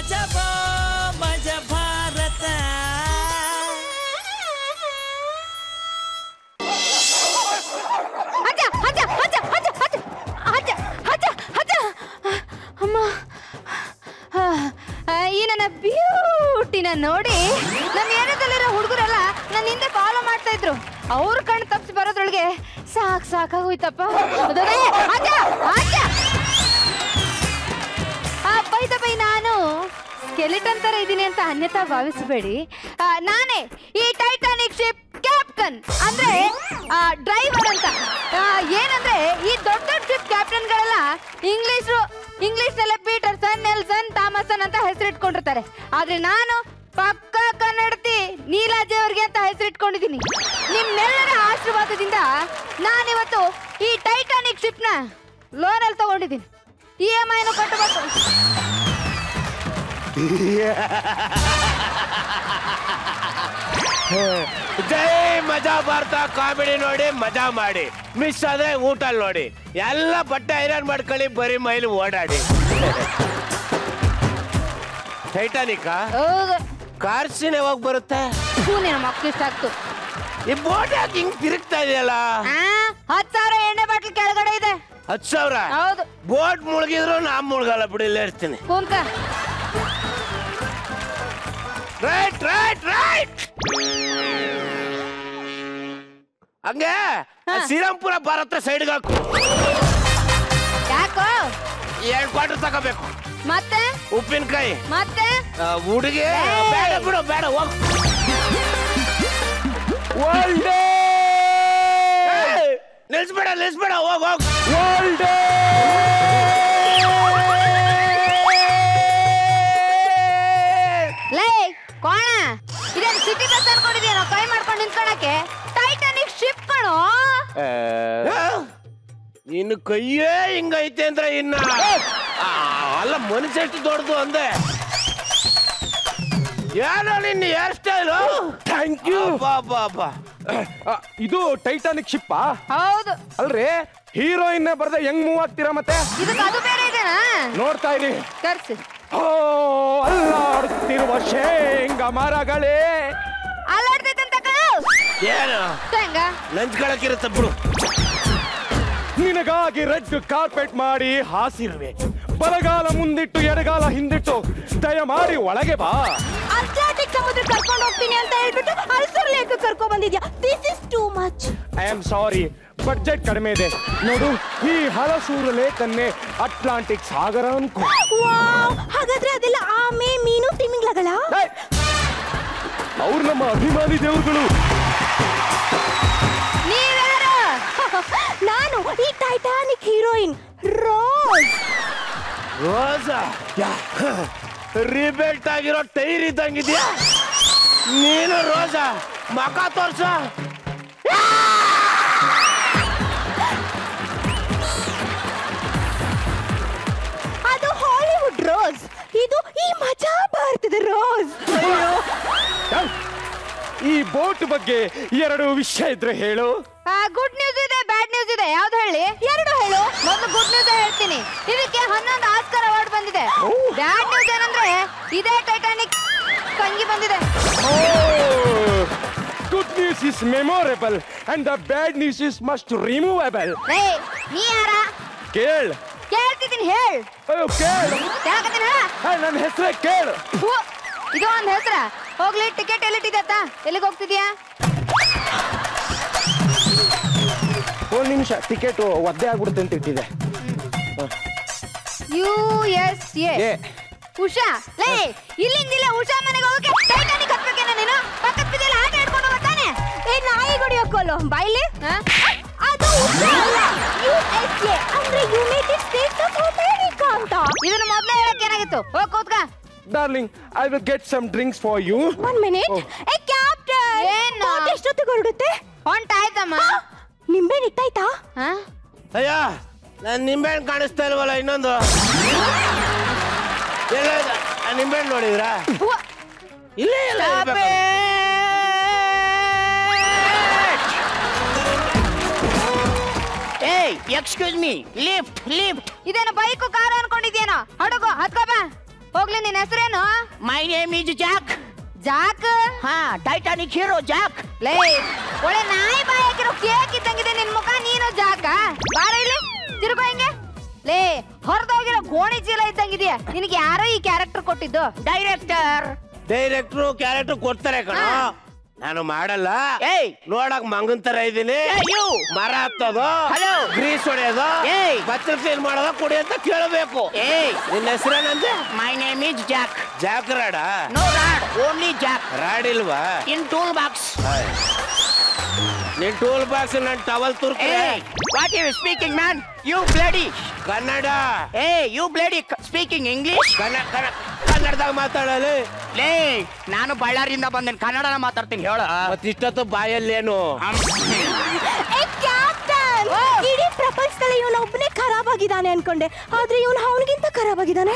ಮಜಬಾ ಮಜ ಭಾರತ. ಈ ನನ್ನ ಬ್ಯೂಟಿನ ನೋಡಿ ನಮ್ಮ ಏರಿಯಾದಲ್ಲಿರೋ ಹುಡುಗರೆಲ್ಲ ನನ್ನ ಹಿಂದೆ ಫಾಲೋ ಮಾಡ್ತಾ ಇದ್ರು. ಅವ್ರ ಕಣ್ಣು ತಪ್ಪಿಸಿ ಬರೋದ್ರೊಳಗೆ ಸಾಕಾಗೋಯ್ತಪ್ಪ. ಬೈ ನಾನು ಸ್ಕೆಲಿಟನ್ ತರ ಇದ್ದೀನಿ ಅಂತ ಅನ್ಯತಾ ಭಾವಿಸಬೇಡಿ. ನಾನೇ ಈ ಟೈಟಾನಿಕ್ ಶಿಪ್ ಕ್ಯಾಪ್ಟನ್ ಅಂದ್ರೆ ಡ್ರೈವರ್ ಅಂತ. ಏನಂದ್ರೆ ಈ ದೊಡ್ಡ ದೊಡ್ಡ ಶಿಪ್ ಕ್ಯಾಪ್ಟನ್ಗಳೆಲ್ಲ ಇಂಗ್ಲಿಷ್ನಲ್ಲೇ ಪೀಟರ್ಸನ್, ನೆಲ್ಸನ್, ಥಾಮಸನ್ ಅಂತ ಹೆಸರಿಟ್ಕೊಂಡಿರ್ತಾರೆ. ಆದ್ರೆ ನಾನು ಪಕ್ಕ ಕನ್ನಡತಿ ನೀಲಾಜಿ ಅವ್ರಿಗೆ ಅಂತ ಹೆಸರಿಟ್ಕೊಂಡಿದ್ದೀನಿ. ನಿಮ್ಮೆಲ್ಲರ ಆಶೀರ್ವಾದದಿಂದ ನಾನಿವತ್ತು ಈ ಟೈಟಾನಿಕ್ ಶಿಪ್ ನ ಲೋನಲ್ಲಿ ತಗೊಂಡಿದ್ದೀನಿ. EMI ಕಟ್ಟಬೇಕು. ಜೈ ಮಜಾ ಭಾರತ ಕಾಮಿಡಿ ನೋಡಿ ಮಜಾ ಮಾಡಿ. ಮಿಸ್ ಆದ್ರೆ ಊಟ ನೋಡಿ. ಎಲ್ಲ ಬಟ್ಟೆ ಐರನ್ ಮಾಡ್ಕೊಳ್ಳಿ, ಬರೀ ಮೈಲಿ ಓಡಾಡಿ. ಟೈಟಾನಿಕ್ ಕಾರ್ಸಿನ ಯಾವಾಗ ಬರುತ್ತೆ? ಮಕ್ಕಳು ಇಷ್ಟ ಆಗ್ತು. ಈ ಬೋಟ್ ಯಾಕೆ ಹಿಂಗ್ ತಿರುಗ್ತಾ ಇದೆಯಲ್ಲ? 10,000 ಎಣ್ಣೆ ಬಾಟ್ಲ್ ಕೆಳಗಡೆ ಇದೆ. 10,000? ಹೌದು. ಬೋಟ್ ಮುಳುಗಿದ್ರು ನಾ ಮುಳುಗಲ್ಲ ಬಿಡಿ, ಇಲ್ಲೇ ಇರ್ತೀನಿ. Right right right. ಹಂಗೆ ಶ್ರೀರಾಮ್ಪುರ ಭಾರತ ಸೈಡ್ಗೆ ಹಾಕು. ಯಾಕೋ? 2 ಕ್ವಾರ್ಟರ್ ತಗೋಬೇಕು. ಮತ್ತೆ ಉಪ್ಪಿನಕಾಯಿ ಮತ್ತೆ ಹುಡುಗಿ ಬೇಡ ಬಿಡು, ಬೇಡ ಹೋಗ್. ನಿಲ್ಸ್ಬೇಡ ಹೋಗ್ ಹೋಗ್. ಲೇ ಕೋಣ, ಇದೇನು ಸಿಟಿ ಬಸ್ ಅನ್ಕೊಂಡಿದ್ಯೇನೋ ಕೈ ಮಾಡ್ಕೊಂಡು ನಿಂತ್ಕೊಳಕ್ಕೆ? ಟೈಟಾನಿಕ್ ಶಿಪ್ ಕಣೋ. ಇನ್ನು ಕೈಯೇ ಹಿಂಗೈತೆ ಅಂದ್ರೆ ಇನ್ನ ಅಲ್ಲ ಮನುಷ್ಯ ಎಷ್ಟು ದೊಡ್ಡದು ಅಂದೆ. ಏನೋ ನಿನ್ನ ಹೇರ್ ಸ್ಟೈಲು. Thank you. ಬಾ ಇದು ಟೈಟಾನಿಕ್ ಶಿಪ್? ಹೌದು. ಅಲ್ರಿ ಹೀರೋಯಿನ್ ಬರ್ದೆ ಹೆಂಗ್ ಮೂವ್ ಆಗ್ತೀರಾ ಮತ್ತೆ? ಇದಕ್ಕೆ ಅದು ಬೇರೆ ಇದೆನಾ? ನೋಡ್ತಾ ಇರಿ. ಕರ್ಸಿ. ಓ ಅಲ್ಲಾಡುತ್ತಿರುವ ಶೇಂಗಾ ಮರಗಳೇ. ಅಲ್ಲಾಡ್ತೈತಂತ ಏನು ಲಂಚ್ಗಳಕ್ಕಿರುತ್ತೆ ಬಿಡು. ನಿನಗಾಗಿ ರೆಡ್ ಕಾರ್ಪೆಟ್ ಮಾಡಿ ಹಾಸಿರುವೆ. ಬಲಗಾಲ ಮುಂದಿಟ್ಟು ಎಡಗಾಲ ಹಿಂದಿಟ್ಟು ದಯಮಾಡಿ ಒಳಗೆ ಬಾ. ಅಟ್ಲಾಂಟಿಕ್ ಸಮುದ್ರ ಕರ್ಕೊಂಡು ಹೋಗ್ತೀನಿ ಅಂತ ಹೇಳ್ಬಿಟ್ಟು ಅಲ್ಸರ್ ಲೇಕ್ ಕರ್ಕೊಂಡ್ ಬಂದಿದ್ಯಾ. This is too much. I am sorry, budget ಕಡಿಮೆ ಇದೆ. ನೋಡು, ಈ ಹಲಸೂರು ಲೇಕನ್ನೇ ಅಟ್ಲಾಂಟಿಕ್ ಸಾಗರ ಅನ್ಕೋ. ಹಾಗಾದ್ರೆ ಅದೆಲ್ಲ ಆಮೆ, ಮೀನು, ತಿಮಿಂಗ್ಲಗಳ? ಅವ್ರು ನಮ್ಮ ಅಭಿಮಾನಿ ದೇವರುಗಳು. ನಾನು ಈ ಟೈಟಾನಿಕ್ ಹೀರೋಯಿನ್ ರೋಸ್. ರೋಸಾ? ರಿಬೆಲ್ಟ್ ಆಗಿರೋ ಟೈರ್ ಇದ್ದಂಗಿದ್ಯಾ ನೀನು? ರೋಸಾ ಮಕ ತೋರ್ಸ. ಅದು ಹಾಲಿವುಡ್ ರೋಸ್, ಇದು ಈ ಮಜಾ ಭಾರತದ ರೋಸ್. ಈ ಬೋಟ್ ಬಗ್ಗೆ 2 ವಿಷಯ ಇದ್ರೆ ಹೇಳು. ಗುಡ್ ನ್ಯೂಸ್ ಇದೆ, ಬ್ಯಾಡ್ ನ್ಯೂಸ್ ಇದೆ. ಯಾವ್ದು ಹೇಳಿ? 2 ಹೇಳು. ಮೊದಲು ಗುಡ್ ನ್ಯೂಸ್ ಹೇಳ್ತೀನಿ. ಇದಕ್ಕೆ 11 ಆಸ್ಕರ್ ಅವಾರ್ಡ್ ಬಂದಿದೆ. ಬ್ಯಾಡ್ ನ್ಯೂಸ್ ಏನಂದ್ರೆ ಇದೇ ಟೈಟಾನಿಕ್ ಕಂಗಿ ಬಂದಿದೆ. Good news is memorable and the bad news is must removable. ನೀ ಯಾರ? ಕೇಳ್ತಿದ್ದೀನಿ, ಹೇಳ್. ಕೇಳು. ನನ್ನ ಹೆಸರೇ ಕೇಳು. ಇದು ಒಂದು ಹೆಸರ? ಹೋಗ್ಲಿ, ಟಿಕೆಟ್ ಎಲ್ಲಿಟ್ಟಿದತ್ತ? ಎಲ್ಲಿಗೆ ಹೋಗ್ತಿದ್ಯಾ? 1 ನಿಮಿಷ, ಟಿಕೆಟ್ ಒದ್ದೆ ಆಗ್ಬಿಡುತ್ತೆ ಅಂತ ಇಟ್ಟಿದೆ. USA. ಉಷಾ, ಲೇ ಇಲ್ಲಿಂದಿಲ್ಲ ಉಷಾ ಮನೆಗೆ ಹೋಗಕ್ಕೆ ಟೈಟಾನಿಕ್ ಹತ್ಬೇಕೇನ ನೀನು? ಪಕ್ಕದ ಬಿದ್ದೆಲ್ಲ ಆಟ ಆಡ್ಕೊಂಡು ಹೋಗ್ತಾನೆ. ನಾಯಿ ಗುಡಿ ಹಾಕೋಲು ಬಾಯ್ಲಿ. ಅದು ಉಷಾ ಅಲ್ಲ, USA ಅಂದ್ರೆ ಯುನೈಟೆಡ್ ಸ್ಟೇಟ್ಸ್ ಆಫ್ ಅಮೆರಿಕಾ ಅಂತ. ಇದನ್ನ ಮೊದಲೇ ಹೇಳಕ್ಕೆ ಏನಾಗಿತ್ತು? ಹೋಗ್ ಕೂತ್ಕ. Darling, I will get some drinks for you. 1 minute. ಏ ಕ್ಯಾಪ್ಟನ್, ಏನು ಎಷ್ಟೊತ್ತಿಗೆ ಹೊರಡುತ್ತೆ? ಹೊಂಟಾಯ್ತಮ್ಮ. ನಿಂಬೆ ಇಟ್ಟಾಯ್ತಾ? ಅಯ್ಯ, ನಾನು ನಿಂಬೆಹಣ್ಣು ಕಾಣಿಸ್ತಾ ಇಲ್ವಲ್ಲ. ಇನ್ನೊಂದು ಎಲ್ಲ ನಿಂಬೆಹಣ್ಣು ನೋಡಿದ್ರಾ? ಇಲ್ಲೇ ಇಲ್ಲ. ಏಯ್, ಎಕ್ಸ್ಕ್ಯೂಸ್ ಮೀ, ಲಿಫ್ಟ್. ಇದೇನು ಬೈಕು ಕಾರು ಅನ್ಕೊಂಡಿದ್ಯೇನೋ? ಹಡಗು ಹತ್ಕೋ ಬಾ. ಹೋಗ್ಲಿ ನಿನ್ನ ಹೆಸರೇನು? ಮೈ ನೇಮ್ ಇಸ್ ಜಾಕ್. ಜಾಕ್? ಹಾ, ಟೈಟಾನಿಕ್ ಹೀರೋ ಜಾಕ್. ಲೇ ಒಳ್ಳೆ ನಾಯಿ ಬಾಯಿ ಹಾಕಿರೋ ಕೇಕ್ ಇದ್ದಂಗಿದೆ ನಿನ್ ಮುಖ, ನೀನು ಜಾಕ? ಬಾರ ಇಲ್ಲಿ, ತಿರುಗೋ ಹಿಂಗೆ. ಲೇ ಹೊರದೋಗಿರೋ ಗೋಣಿ ಚೀಲ ಇದ್ದಂಗಿದ್ಯಾ. ನಿನಗೆ ಯಾರೋ ಈ ಕ್ಯಾರೆಕ್ಟರ್ ಕೊಟ್ಟಿದ್ದು? ಡೈರೆಕ್ಟ್ರು ಕ್ಯಾರೆಕ್ಟರ್ ಕೊಡ್ತಾರೆ ಕಣ. ನಾನು ಮಾಡಲ್ಲ. ಏಯ್ ನೋಡಕ್ ಮಂಗನ್ ತರ ಇದೀನಿ. ಮರ ಹತ್ತೋದು, ಗ್ರೀಸ್ ಹೊಡೆಯೋದು, ಬಚ್ಚಲ್ ಕ್ಲೀನ್ ಮಾಡೋದು ಕುಡಿ ಅಂತ ಕೇಳಬೇಕು. ನಿನ್ನ ಹೆಸರೇನಂದ್ರೆ? My name is Jack. Jack rod? No rod, only Jack. Rod ಇಲ್ವಾ? In tool box. ನಿನ್ ಟೂಲ್ ಬಾಕ್ಸ್ ನನ್ ಟವಲ್ ತುರ್ಕ. What you speaking man? You bloody Kannada. You bloody speaking English. ಕನ್ನಡದಾಗ ಮಾತಾಡಲಿ. ಲೇ ನಾನು ಬಳ್ಳಾರಿಯಿಂದ ಬಂದೇನೆ, ಕನ್ನಡನ ಮಾತಾಡ್ತೀನಿ ಹೇಳ. ಮತ್ತಿಷ್ಟೊತ್ತು ಬಾಯಲ್ಲೇನು? ಇಡೀ ಪ್ರಪಂಚದಲ್ಲಿ ಇವನು ಒಬ್ಬನೇ ಖರಾಬ್ ಆಗಿದ್ದಾನೆ ಅನ್ಕೊಂಡೆ, ಆದ್ರೆ ಇವನು ಅವನಿಗಿಂತ ಖರಾಬ್ ಆಗಿದ್ದಾನೆ.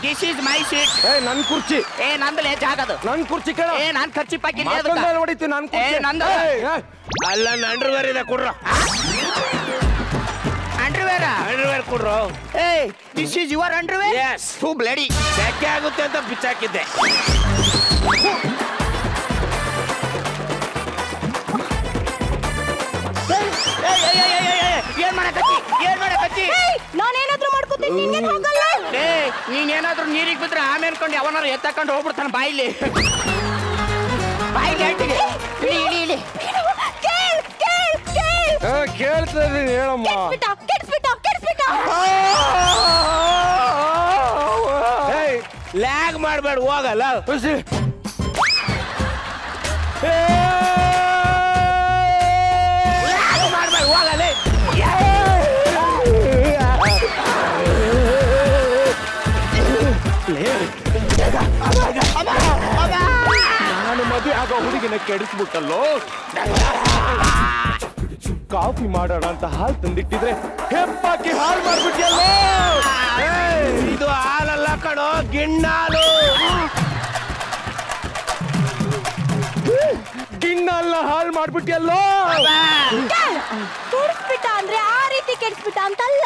This is my seat. ನನ್ ಕುರ್ಚಿ. ನಂದಲೇ ಜಾಗದು. ನನ್ ಕುರ್ಚಿ ಕಣ. ನಾನ್ ಖರ್ಚಿ ಪಾಕಿದ್ದೆ ಹೊಡಿತೀನಿ ನನ್ ಕುರ್ಚಿ. ನಂದು ಅಲ್ಲ ಅಂಡರ್ವೇರ್ ಇದೆ ಕೊಡ್ರ. ಅಂಡರ್ವೇರ್ ಕೊಡ್ರು. This is your underwear? Yes. Too bloody. ಸೆಕೆ ಆಗುತ್ತೆ ಅಂತ ಬಿಚ್ಚಾಕಿದ್ದೆ. ಏನ್ ಮಾಡಕತ್ತಿ? ನಾನೇನಾದ್ರೂ ಮಾಡ್ಕೋತೀನಿ, ನಿನ್ಗೇನ್ ಹೋಗಲ್ಲ. ನೀನೇನಾದ್ರೂ ನೀರಿಗೆ ಬಿದ್ರೆ ಆಮೇಲೆ ಅನ್ಕೊಂಡು ಯಾವನಾರು ಎತ್ತಕೊಂಡು ಹೋಗ್ಬಿಡ್ತಾನೆ ಬಾಯಿಲಿ. ಬಾಯಿಲಿ ಇಳಿ. ಕೇಳ್ತಾ ಇದೀನಿ ಹೇಳಮ್ಮ. ಲ್ಯಾಗ್ ಮಾಡ್ಬೇಡ, ಹೋಗಲ್ಲ. ಮಾಡ್ಬೇಡ, ಹೋಗಲ್ಲ. ನಾನು ಮದುವೆ ಆಗೋ ಹುಡುಗಿನ ಕೆಡಿಸ್ಬಿಟ್ಟಲ್ಲೋ. ಕಾಫಿ ಮಾಡೋಣ ಅಂತ ಹಾಲು ತಂದಿಟ್ಟಿದ್ರೆ ಹೆಪ್ಪಾಕಿ ಹಾಲು ಮಾಡ್ಬಿಟ್ಟಿಯಲ್ಲೋ. ಇದು ಹಾಲಲ್ಲ ಕಣೋ, ಗಿಣ್ಣಾಲು. ಗಿಣ್ಣಲ್ಲ ಹಾಲು ಮಾಡ್ಬಿಟ್ಟಿಯಲ್ಲೋ. ಕೆಡಿಸ್ಬಿಟ್ಟ ಅಂದ್ರೆ ಆ ರೀತಿ ಕೆಡಿಸ್ಬಿಟ್ಟ ಅಂತಲ್ಲ.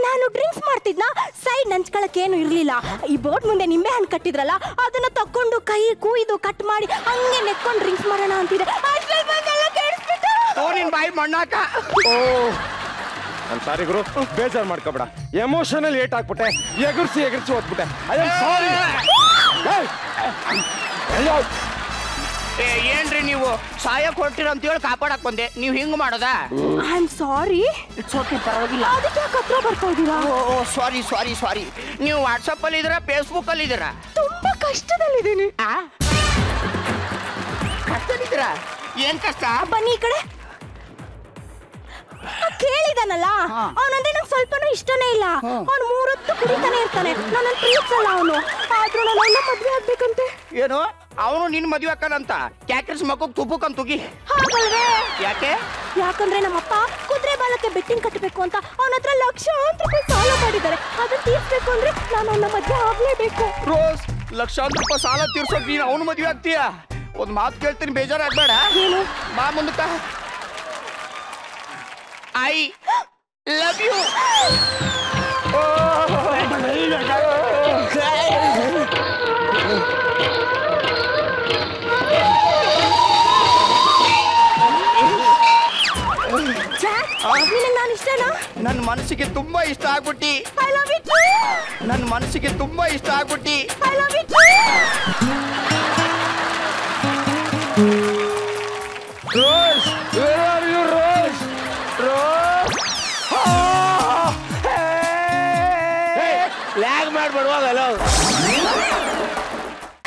ನಾನು ಡ್ರಿಂಕ್ಸ್ ಮಾಡ್ತಿದ್ನ, ಸೈಡ್ ನಂಚ್ಕೊಳಕ್ ಏನು ಇರ್ಲಿಲ್ಲ. ಈ ಬೋಟ್ ಮುಂದೆ ನಿಂಬೆ ಹಣ್ಣು ಕಟ್ಟಿದ್ರಲ್ಲ, ಅದನ್ನ ತಕೊಂಡು ಕೈ ಕೂಯ್ದು ಕಟ್ ಮಾಡಿ ಹಂಗೆ ನೆಕ್ಕೊಂಡು ಡ್ರಿಂಕ್ಸ್ ಮಾಡೋಣ ಅಂತಿದೆ. ಅಷ್ಟ್ರಲ್ಲಿ ಬಂದೆಲ್ಲ ಕೆಡಿಸ್ಬಿಟ್ಟ. ನಿನ್ ಬಾಯಿ ಮಣ್ಣಾಕ. ನಾನು ಸಾರಿ ಗುರು, ಬೇಜಾರು ಮಾಡ್ಕೋಬೇಡ. ಎಮೋಷನಲ್ ಏಟ್ ಹಾಕ್ಬಿಟ್ಟೆ, ಎಗರ್ಸಿ ಓದ್ಬಿಟ್ಟೆ. I am sorry. ಏನ್ರಿ ನೀವು ಸಹಾಯ ಕೊಡ್ತೀರ ಅಂತ ಹೇಳಿ ಕಾಪಾಡಕ್ ಬಂದೆ, ನೀವು ಹಿಂಗ್ ಮಾಡೋದಾ? I am sorry. It's okay, ಪರವಾಗಿಲ್ಲ. ಅದಕ್ಕೆ ಹತ್ರ ಬರ್ತಾ ಇದ್ದೀರಾ? ಸಾರಿ. ನೀವು ವಾಟ್ಸಪ್ ಅಲ್ಲಿ ಇದೀರಾ, ಫೇಸ್ಬುಕ್ ಅಲ್ಲಿ ಇದೀರಾ? ತುಂಬಾ ಕಷ್ಟದಲ್ಲಿದ್ದೀನಿ. ಕಷ್ಟದಿದ್ದೀರಾ? ಏನ್ ಕಷ್ಟ? ಬನ್ನಿ ಈ ಕಡೆ. ಕೇಳಿದಾನಲ್ಲ, ಅವನಂದ್ರೆ ನಂಗೆ ಸ್ವಲ್ಪನೂ ಇಷ್ಟನೇ ಇಲ್ಲ. ಅವ್ನು 3 ಹೊತ್ತು ಕುಡಿತಾನೆ ಇರ್ತಾನೆ, ನನ್ನ ಪ್ರೀತಿಸಲ್ಲ ಅವನು. ಆದ್ರೂ ನಾನು ಅವನ್ನ ಮದ್ವೆ ಆಗ್ಬೇಕಂತೆ. ಏನು ಅವನು ನಿನ್ ಮದ್ವೆ ಹಾಕದಂತ? ಕ್ಯಾಕ್ರಿಸ್ ಮಕ್ಕಳು ತುಪ್ಪಕ್ಕಂತ ತುಗಿ. ಹಾಗಲ್ವೇ? ಯಾಕೆ? ಯಾಕಂದ್ರೆ ನಮ್ಮಪ್ಪ ಕುದುರೆ ಬಾಲಕ್ಕೆ ಬೆಟ್ಟಿಂಗ್ ಕಟ್ಟಬೇಕು ಅಂತ ಅವನ ಹತ್ರ ಲಕ್ಷಾಂತರ ರೂಪಾಯಿ ಸಾಲ ಮಾಡಿದ್ದಾರೆ. ಅದನ್ನ ತೀರ್ಸ್ಬೇಕು ಅಂದ್ರೆ ನಾನು ಅವನ ಮದ್ವೆ ಆಗ್ಲೇಬೇಕು. ರೋಸ್, ಲಕ್ಷಾಂತರ ರೂಪಾಯಿ ಸಾಲ ತೀರ್ಸೋಕ್ ನೀನು ಅವನು ಮದ್ವೆ ಆಗ್ತೀಯ? ಒಂದ್ ಮಾತು ಕೇಳ್ತೀನಿ, ಬೇಜಾರಾಗ್ಬೇಡ. ಏನು? ಬಾ ಮುಂದಕ್ಕ. I love you. ನಾನು ಇಷ್ಟನಾ? ನನ್ನ ಮನಸ್ಸಿಗೆ ತುಂಬಾ ಇಷ್ಟ ಆಗ್ಬಿಟ್ಟಿ. I love you too. ನನ್ನ ಮನಸ್ಸಿಗೆ ತುಂಬಾ ಇಷ್ಟ ಆಗ್ಬಿಟ್ಟಿ. I love you too. Rose, where are you, Rose? Lag ಮಾಡ್ಬೇಡ, ಹೋಗಲ್ಲ.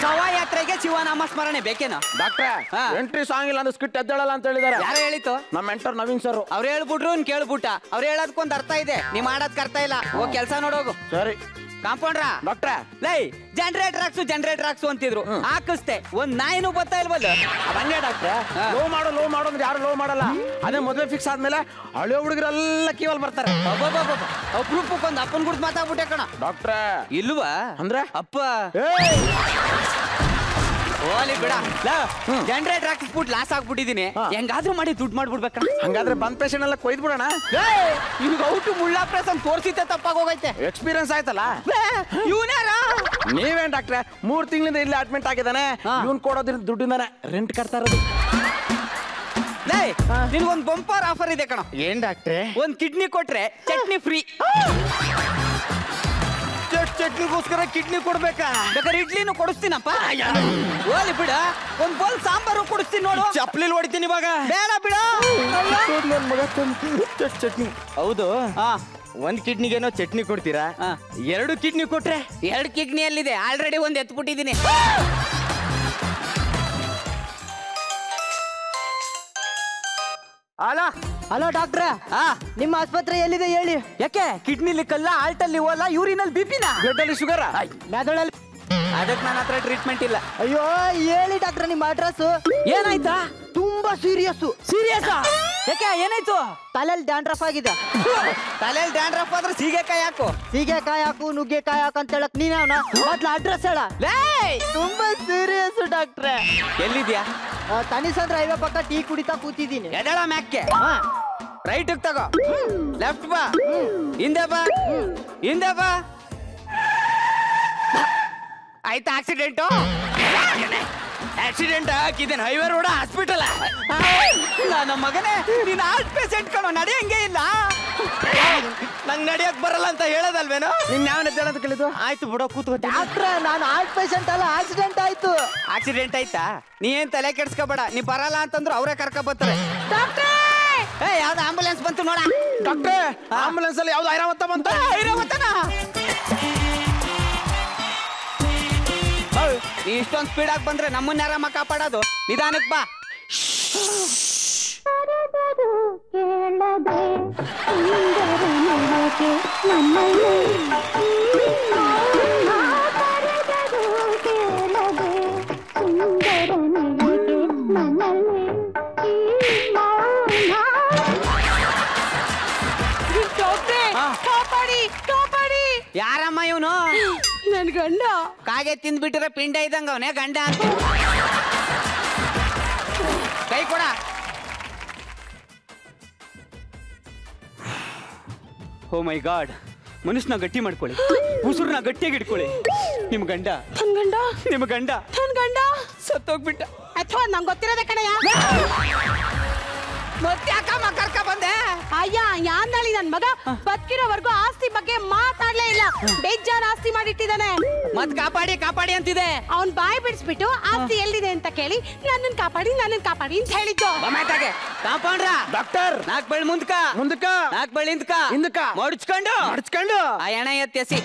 ಶವಯಾತ್ರೆಗೆ ಶಿವನಾಮಸ್ಮರಣೆ ಬೇಕೇನಾ? ಡಾಕ್ಟ್ರೆ, ಎಂಟ್ರಿ ಸಾಂಗ್ ಇಲ್ಲ ಅಂದ್ರೆ ಸ್ಕಿಟ್ ಎದ್ದೇಳಲ್ಲ ಅಂತ ಹೇಳಿದಾರೆ. ಯಾರು ಹೇಳಿತ್ತು? ನಮ್ಮ ಮೆಂಟರ್ ನವೀನ್ ಸರ್. ಅವ್ರು ಹೇಳ್ಬಿಟ್ರು ಕೇಳ್ಬಿಟ್ಟ. ಅವ್ರು ಹೇಳೋದಕ್ಕೊಂದು ಅರ್ಥ ಇದೆ, ನೀವ್ ಮಾಡೋದಕ್ಕೆ ಅರ್ಥ ಇಲ್ಲ. ಹೋಗ್ ಕೆಲ್ಸ ನೋಡೋಗು. ಸರಿ ಕಾಂಪೌಂಡ್ರ. ಡಾಕ್ಟ್ರೆ, ಲೈ ಜನರೇಟರ್ ಹಾಕ್ಸು ಅಂತಿದ್ರು, ಹಾಕಿಸ್ತೆ. ಒಂದ್ ನಾಯಿನೂ ಬರ್ತಾ ಇಲ್ವಲ್ಲ. ಹಂಗೆ ಡಾಕ್ಟ್ರೆ, ಲೋ ಮಾಡು ಅಂದ್ರೆ ಯಾರು ಲೋ ಮಾಡಲ್ಲ. ಅದೇ ಮದುವೆ ಫಿಕ್ಸ್ ಆದ್ಮೇಲೆ ಹಳೆ ಹುಡುಗರೆಲ್ಲ ಕೀವಲ್ ಬರ್ತಾರೆ. ಅಪ್ರೂಪಕ್ಕೊಂದು ಅಪ್ಪನ್ ಗುಡ್ದು ಮಾತಾಡ್ಬಿಟ್ಟೆ ಕಣ. ಡಾಕ್ಟ್ರೆ ಇಲ್ವಾ ಅಂದ್ರೆ ಅಪ್ಪ. ಓಲಿ ಬಿಡ ಜನರೇಟರ್ ಹಾಕಿಸ್ಬಿಟ್ಟು ಲಾಸ್ ಆಗ್ಬಿಟ್ಟಿದೀನಿ ಹೆಂಗಾದ್ರೂ ಮಾಡಿ ದುಡ್ಡು ಮಾಡ್ಬಿಡ್ಬೇಕ ಹಂಗಾದ್ರೆ ಬಂದ್ ಪೇಷಂಟ್ ಎಲ್ಲ ಕೊಯ್ದು ಬಿಡೋಣ. ಇವ್ಗ ಔಟು ಮುಳ್ಳಾಪ್ರೆಸನ್ ತೋರ್ಸಿತ್ತೆ ತಪ್ಪಾಗೋಗೈತೆ. ಎಕ್ಸ್ಪೀರಿಯನ್ಸ್ ಆಯ್ತಲ್ಲ. ಇವನ್ಯಾರ ನೀವೇನ್ ಡಾಕ್ಟ್ರೆ 3 ತಿಂಗಳಿಂದ ಇಲ್ಲಿ ಅಡ್ಮಿಟ್ ಆಗಿದ್ದಾನೆ. ಇವ್ನ್ ಕೊಡೋದ್ರಿಂದ ದುಡ್ಡಿಂದಾನೆ ರೆಂಟ್ ಕಟ್ತಾ ಇರೋದು. ನಿನ್ಗೊಂದ್ ಬಂಪರ್ ಆಫರ್ ಇದೆ ಕಣ. ಏನ್ ಡಾಕ್ಟ್ರೆ? ಒಂದ್ ಕಿಡ್ನಿ ಕೊಟ್ರೆ ಚಟ್ನಿ ಫ್ರೀ. ಚಟ್ನಿಗೋಸ್ಕರ ಕಿಡ್ನಿ ಕೊಡ್ಬೇಕಾ? ಬೇಕಾದ್ರೆ ಇಡ್ಲಿನೂ ಕೊಡಿಸ್ತೀನಪ್ಪ. ಓಲಿ ಬಿಡ, ಒಂದ್ ಬೋಲ್ ಸಾಂಬಾರು ಕೊಡಿಸ್ತೀನಿ ನೋಡು. ಚಪ್ಲಿಲ್ ಹೊಡಿತೀನಿ ಇವಾಗ. ಬೇಡ ಬಿಡ. ನನ್ ಮಗ ಚಟ್ನಿ. ಹೌದು, ಒಂದ್ ಕಿಡ್ನಿಗೇನೋ ಚಟ್ನಿ ಕೊಡ್ತೀರಾ? 2 ಕಿಡ್ನಿ ಕೊಟ್ರೆ? 2 ಕಿಡ್ನಿ ಅಲ್ಲಿದೆ, ಆಲ್ರೆಡಿ ಒಂದ್ ಎತ್ಬಿಟ್ಟಿದೀನಿ. ಹಲೋ ಡಾಕ್ಟ್ರ, ನಿಮ್ಮ ಆಸ್ಪತ್ರೆ ಎಲ್ಲಿದೆ ಹೇಳಿ. ಯಾಕೆ ಕಿಡ್ನಿಲಿ ಕಲ್ಲ, ಆಲ್ಟಲ್ಲಿ ಹೋಲ್ಲ, ಯೂರಿನಲ್ಲಿ ಬಿಪಿನ, ಬ್ಲಡ್ ಅಲ್ಲಿ ಶುಗರ್, ಮೆದುಳಲ್ಲಿ. ಅದಕ್ಕೆ ನನ್ನ ಹತ್ರ ಟ್ರೀಟ್ಮೆಂಟ್ ಇಲ್ಲ. ಅಯ್ಯೋ ಹೇಳಿ ಡಾಕ್ಟ್ರ ನಿಮ್ಮ ಅಡ್ರೆಸ್. ಏನಾಯ್ತಾ? ತುಂಬಾ ಸೀರಿಯಸ್. ಯಾಕೆ ಏನಾಯ್ತು? ತಲೆಯಲ್ಲಿ ಡ್ಯಾಂಡ್ರಫ್ ಆಗಿದೆ. ತಲೆಯಲ್ಲಿ ಡ್ಯಾಂಡ್ರಫ್ ಆದ್ರೆ ಸೀಗೆಕಾಯಿ ಹಾಕು. ಸೀಗೆಕಾಯಿ ಹಾಕು, ನುಗ್ಗೆಕಾಯಿ ಹಾಕು ಅಂತ ಹೇಳಕ್ ನೀನ್ ಅವನ ಮೊದ್ಲು ಅಡ್ರೆಸ್ ಹೇಳ. ತುಂಬಾ ಸೀರಿಯಸ್ ಡಾಕ್ಟ್ರೆ. ಎಲ್ಲಿದ್ಯಾ? ತನಿಸಂದ್ರ ಹೈವೇ ಪಕ್ಕ ಟೀ ಕುಡಿತಾ ಕೂತಿದ್ದೀನಿ. ಎದಳ ಮ್ಯಾಕ್ಕೆ ರೈಟ್ ತಗೋ, ಲೆಫ್ಟ್ ಬಾ, ಹಿಂದೆ ಬಾ, ಹಿಂದೆ ಬಾ. ಆಯ್ತಾ ಆಕ್ಸಿಡೆಂಟು? ಆಕ್ಸಿಡೆಂಟ್ ಹಾಕಿದ್ದೇನೆ ಹೈವೇ ರೋಡ್ ಹಾಸ್ಪಿಟಲ್. ನನ್ನ ಮಗನೇ, ನೀನ್ ಹಾರ್ಟ್ ಪೇಷಂಟ್ ಕಣೋ, ನಡೆಯಂಗೆ ಇಲ್ಲ. ನಂಗ್ ನಡಿಯಕ್ ಬರಲ್ಲ ಅಂತ ಹೇಳೋದಲ್ವೇನೋ? ನಿನ್ ಯಾವ ಅಂತ ಕೇಳಿದ್ದು? ಆಯ್ತು ಬಿಡೋ, ಕೂತ್ಕೋ. ಡಾಕ್ಟ್ರ ನಾನು ಹಾರ್ಟ್ ಪೇಷಂಟ್ ಅಲ್ಲ, ಆಕ್ಸಿಡೆಂಟ್ ಆಯ್ತು. ಆಕ್ಸಿಡೆಂಟ್ ಆಯ್ತಾ? ನೀ ಏನ್ ತಲೆ ಕೆಡ್ಸ್ಕೋಬೇಡ, ನೀ ಬರಲ್ಲ ಅಂತಂದ್ರು ಅವರೇ ಕರ್ಕ ಬರ್ತಾರೆ. ಯಾವ್ದು ಆಂಬುಲೆನ್ಸ್ ಬಂತು ನೋಡ. ಡಾಕ್ಟ್ರೆ, ಆಂಬುಲೆನ್ಸ್ ಅಲ್ಲಿ ಯಾವ್ದು ಐರಾವತ ಬಂತ? ಐರಾವತನ? ನೀ ಇಷ್ಟೊಂದು ಸ್ಪೀಡ್ ಆಗಿ ಬಂದ್ರೆ ನಮ್ಮನ್ನ ಆರಾಮ ಕಾಪಾಡೋದು. ನಿಧಾನಕ್ ಬಾ. ಯಾರಮ್ಮ ಇವನು? ನನ್ ಗಂಡ. ಕಾಗೆ ತಿಂದ್ಬಿಟ್ಟಿರೋ ಪಿಂಡ ಇದ್ದಂಗ ಅವನೇ ಗಂಡ ಅಂತ. ಕೈ ಕೊಡ. ಓ ಮೈ ಗಾಡ್, ಮನುಷ್ಯನ ಗಟ್ಟಿ ಮಾಡ್ಕೊಳ್ಳಿ, ಉಸುರನ್ನ ಗಟ್ಟಿಯಾಗಿ ಇಟ್ಕೊಳ್ಳಿ. ನಿಮ್ ಗಂಡ, ನನ್ ಗಂಡ, ನಿಮ್ ಗಂಡ, ನನ್ ಗಂಡ ಸತ್ತೋಗ್ಬಿಟ್ಟ. ಅಥವಾ ನಂಗೆ ಗೊತ್ತಿರೋದೇ ಕಣಯ್ಯ. ಮತ್ತೆ ಯಾಕಮ್ಮ ಕರ್ಕ ಬಂದೆ? ಅಯ್ಯ ಯಾಂದಳಿ ನನ್ ಮಗ ಬದುಕಿರೋವರೆಗೂ ಆಸ್ತಿ ಬಗ್ಗೆ ಮಾತಾಡ್ಲೇ ಇಲ್ಲ. ಬೇಜಾನ್ ಆಸ್ತಿ ಮಾಡಿಟ್ಟಿದ್ದಾನೆ. ಮತ್ ಕಾಪಾಡಿ ಕಾಪಾಡಿ ಅಂತಿದೆ. ಅವ್ನ್ ಬಾಯಿ ಬಿಡಿಸ್ಬಿಟ್ಟು ಆಸ್ತಿ ಎಲ್ಲಿದೆ ಅಂತ ಕೇಳಿ ನನ್ನನ್ ಕಾಪಾಡಿ ಅಂತ ಹೇಳಿದ್ದು. ಕಾಂಪೌಂಡ್ರ ಡಾಕ್ಟರ್, 4 ಬೆಳ್ ಮುಂದ್ಕ, 4 ಬೆಳ್ ಹಿಂದ್ಕ, ಹಿಂದಕ್ಕ ಮಡ್ಚ್ಕೊಂಡು ಮಡ್ಚ್ಕೊಂಡು ಆ ಎಣ ಎತ್ತೆಸಿ.